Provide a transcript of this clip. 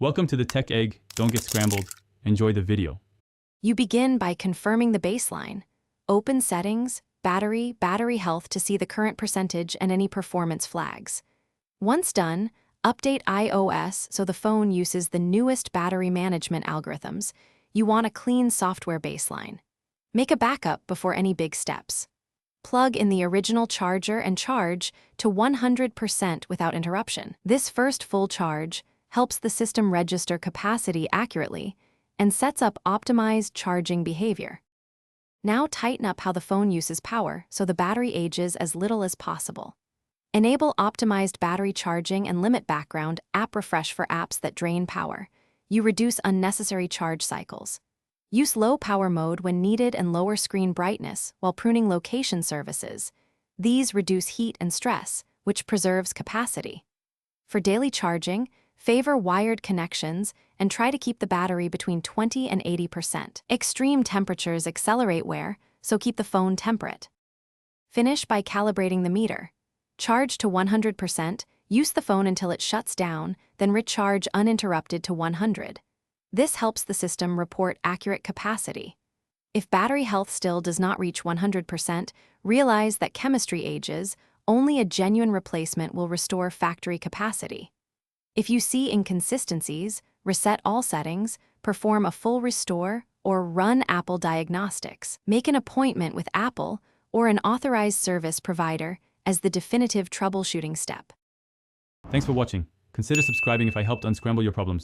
Welcome to the Tech Egg. Don't get scrambled. Enjoy the video. You begin by confirming the baseline. Open Settings, Battery Health to see the current percentage and any performance flags. Once done, update iOS so the phone uses the newest battery management algorithms. You want a clean software baseline. Make a backup before any big steps. Plug in the original charger and charge to 100% without interruption. This first full charge helps the system register capacity accurately and sets up optimized charging behavior. Now tighten up how the phone uses power so the battery ages as little as possible. Enable optimized battery charging and limit background app refresh for apps that drain power. You reduce unnecessary charge cycles. Use low power mode when needed and lower screen brightness while pruning location services. These reduce heat and stress, which preserves capacity. For daily charging, favor wired connections and try to keep the battery between 20 and 80%. Extreme temperatures accelerate wear, so keep the phone temperate. Finish by calibrating the meter. Charge to 100%, use the phone until it shuts down, then recharge uninterrupted to 100. This helps the system report accurate capacity. If battery health still does not reach 100%, realize that chemistry ages. Only a genuine replacement will restore factory capacity. If you see inconsistencies, reset all settings, perform a full restore, or run Apple diagnostics. Make an appointment with Apple or an authorized service provider as the definitive troubleshooting step. Thanks for watching. Consider subscribing if I helped unscramble your problems.